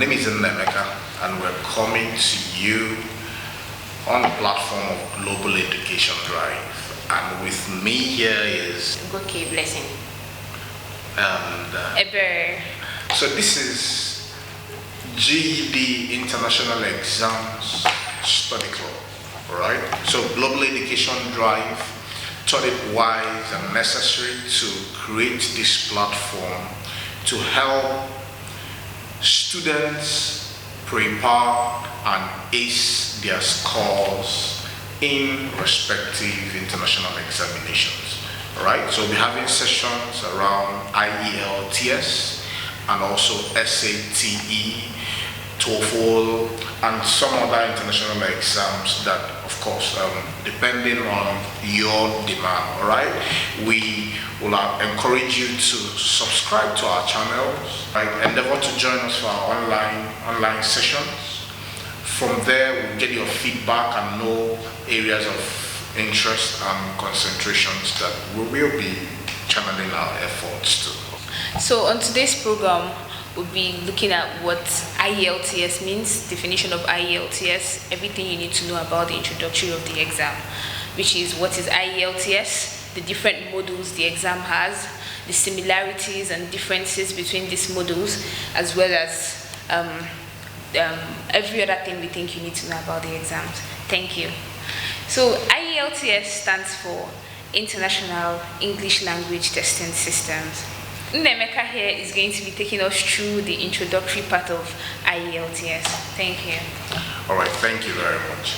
name is Nemeka, and we're coming to you on the platform of Global Education Drive. And with me here is Okay, Blessing. And Ever. so this is GED International Exams Study Club, alright? So Global Education Drive thought it wise and necessary to create this platform to help students prepare and ace their scores in respective international examinations. Alright, so we'll be having sessions around IELTS and also SATE, TOEFL, and some other international exams that, of course, depending on your demand. Alright, we will encourage you to subscribe to our channels. Right, endeavor to join us for our online sessions. From there, we'll get your feedback and know areas of interest and concentrations that we will be channeling our efforts to. So on today's program, we'll be looking at what IELTS means, definition of IELTS, everything you need to know about the introductory of the exam, which is what is IELTS, the different modules the exam has, the similarities and differences between these modules, as well as every other thing we think you need to know about the exams. Thank you. So IELTS stands for International English Language Testing Systems. Nemeka here is going to be taking us through the introductory part of IELTS. Thank you. All right, thank you very much.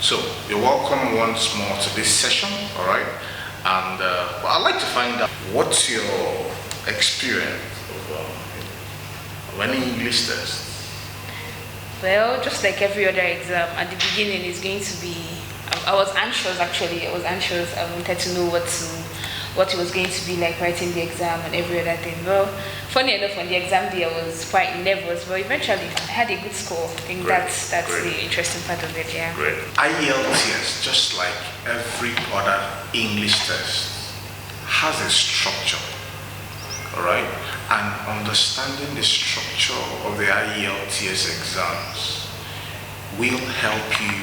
So you're welcome once more to this session, all right? And I'd like to find out what's your experience of any English test? Well, just like every other exam, at the beginning it's going to be, I was anxious actually, I wanted to know what it was going to be like writing the exam and every other thing. Well, funny enough, on the exam day I was quite nervous, but eventually I had a good score. I think that's the interesting part of it, yeah. Great. IELTS, just like every other English test, has a structure, all right? And understanding the structure of the IELTS exams will help you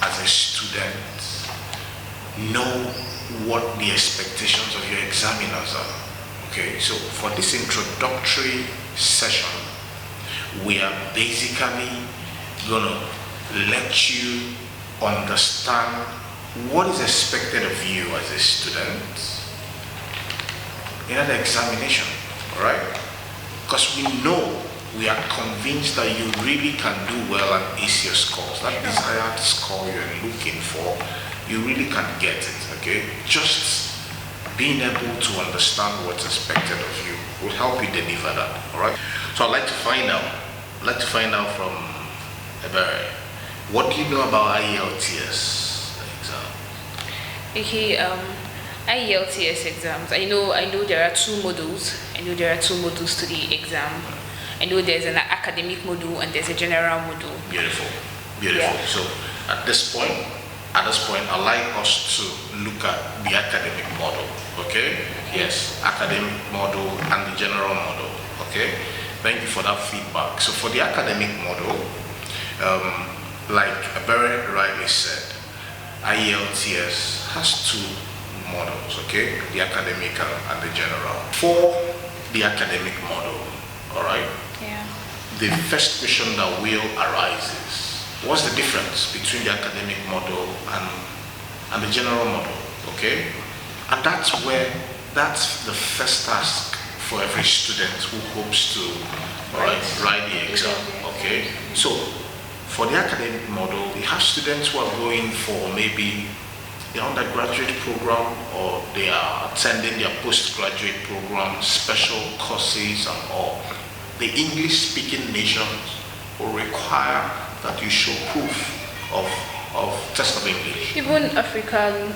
as a student know what the expectations of your examiners are. Okay, so for this introductory session, we are basically gonna let you understand what is expected of you as a student in an examination, all right? Because we are convinced that you really can do well and ace your scores. That desired score you're looking for, you really can get it, okay? Just being able to understand what's expected of you will help you deliver that, all right? So I'd like to find out from Ebere, what do you know about IELTS exam? Okay, IELTS exams. I know there are two modules. To the exam. I know there's an academic module and there's a general module. Beautiful. Yeah. So at this point, I'd like us to look at the academic model, okay? Yes, academic model and the general model, okay? Thank you for that feedback. So for the academic model, like Barry rightly said, IELTS has two models, okay? The academic and the general. For the academic model, all right? Yeah. The first question that will arise is, what's the difference between the academic model and the general model, okay? And that's the first task for every student who hopes to write the exam, okay? So for the academic model, we have students who are going for maybe the undergraduate program, or they are attending their postgraduate program, special courses and all. The English-speaking nations will require that you show proof of test of English. Even African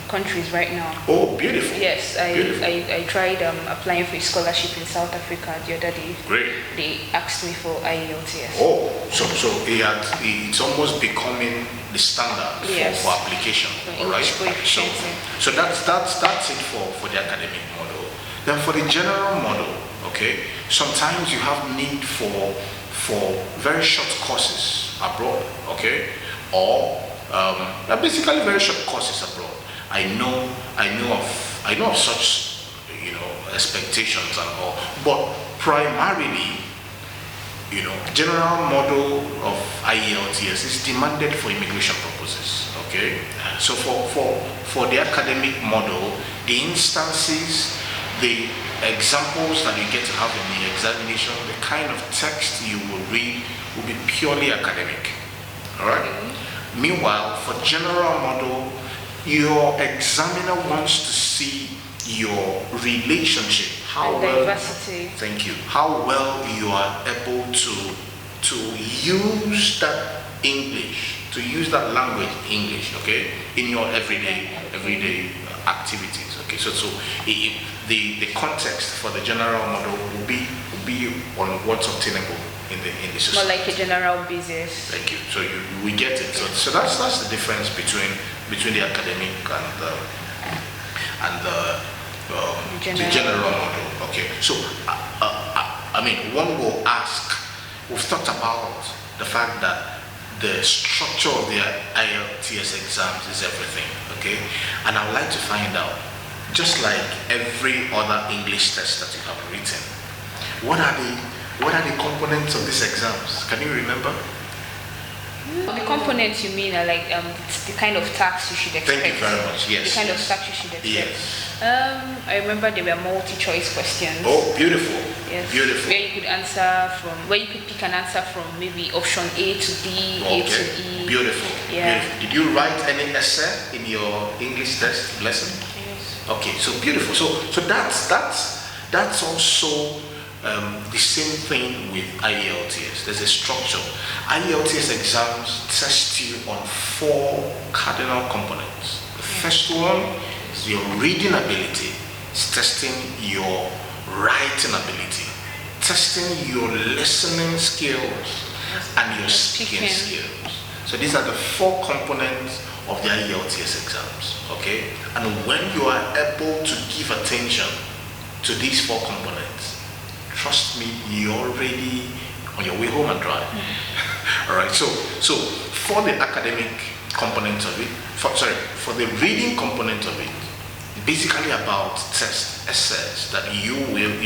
countries right now. Oh, beautiful. Yes, I tried applying for a scholarship in South Africa the other day. Great. They asked me for IELTS. Oh, so it's almost becoming the standard for application. All right. So that's it for the academic model. Then for the general model, Okay, sometimes you have need for very short courses abroad. Okay, or basically very short courses abroad. I know of such, expectations and all, but primarily, general model of IELTS is demanded for immigration purposes. Okay, so for the academic model, the instances, the examples that you get to have in the examination, the kind of text you will read will be purely academic. All right. Meanwhile, for general model, your examiner wants to see your relationship, how well, diversity. thank you, how well you are able to use that English, to use that language English, okay, in your everyday activities. Okay, so the context for the general model will be on what's obtainable in the society. More like a general business. Thank you. So we get it. So that's the difference between the academic and the general model. Okay. So I mean, one will ask. We've talked about the fact that the structure of the IELTS exams is everything. Okay, and I would like to find out, just like every other English test that you have written, what are the components of these exams? Can you remember? The components you mean are like the kind of tax you should expect. Thank you very much. Yes. The kind of tax you should expect. Yes. I remember there were multi-choice questions. Oh, beautiful. Yes. Beautiful. Where you could pick an answer from maybe option A to D, Okay. A to E. Beautiful. Yeah. Beautiful. Did you write any essay in your English test lesson? Yes. Okay, so beautiful. So that's also the same thing with IELTS. There's a structure. IELTS exams test you on 4 cardinal components. The first one is your reading ability. It's testing your writing ability, testing your listening skills and your speaking skills. So these are the 4 components of the IELTS exams. Okay, and when you are able to give attention to these 4 components, trust me, you're already on your way home and dry. All right. So for the academic component of it, for the reading component of it, basically about test essays that you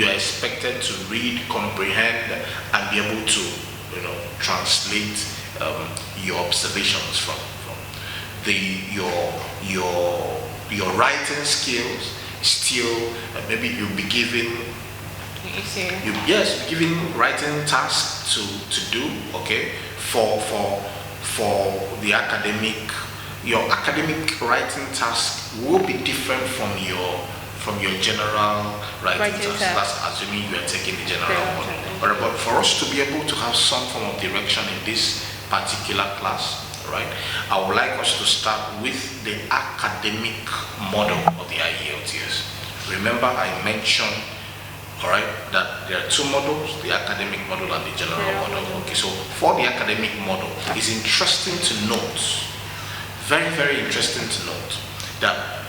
are expected to read, comprehend, and be able to translate your observations from your writing skills. Still, maybe you'll be given. Yes, giving writing tasks to do. Okay, for the academic, your academic writing task will be different from your general writing task. That's assuming you are taking the general one. But for us to be able to have some form of direction in this particular class, right, I would like us to start with the academic model of the IELTS. Remember, I mentioned, all right, that there are 2 models, the academic model and the general model. Okay, so for the academic model, it's interesting to note, very, very interesting to note, that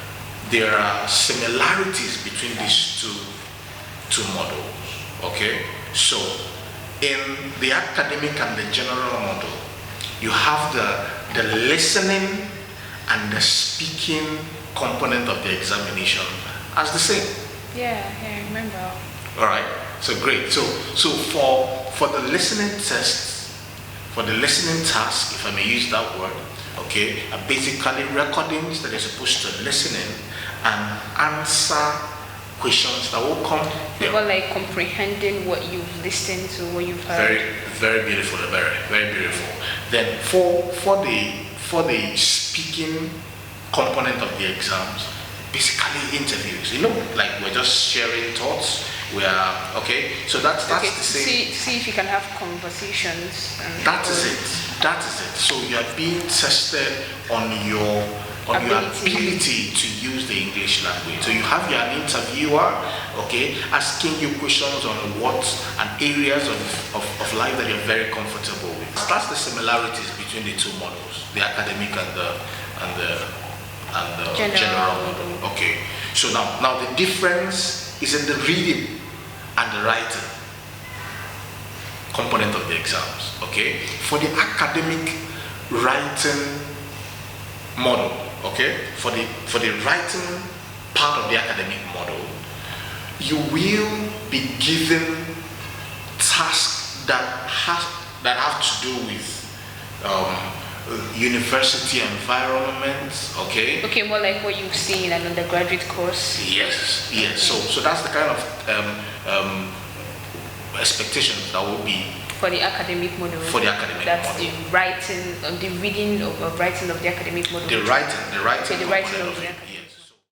there are similarities between these two models. Okay, so in the academic and the general model, you have the listening and the speaking component of the examination as the same. Yeah, I remember. All right, so great. So for the listening test, for the listening task, if I may use that word, okay, are basically recordings that you're supposed to listen in and answer questions that will come. About like comprehending what you've listened to, what you've heard. Very, very beautiful, very, very beautiful. Then for the speaking component of the exams, basically interviews. Like we're just sharing thoughts. We are okay. So that's the same. See if you can have conversations. That is it. So you are being tested on your ability to use the English language. So you have your interviewer, okay, asking you questions on what and areas of life that you're very comfortable with. That's the similarities between the 2 models, the academic and the general model. Okay. So now the difference is in the reading and the writing component of the exams. Okay, for the academic writing model, okay, for the writing part of the academic model, you will be given tasks that have to do with university environment. Okay. Okay, more like what you've seen in an undergraduate course. Yes. Okay. So that's the kind of expectations that will be for the academic model. For the academic that's model. the writing, the reading of writing of the academic model. The writing Okay, the writing component of the it, academic. yeah.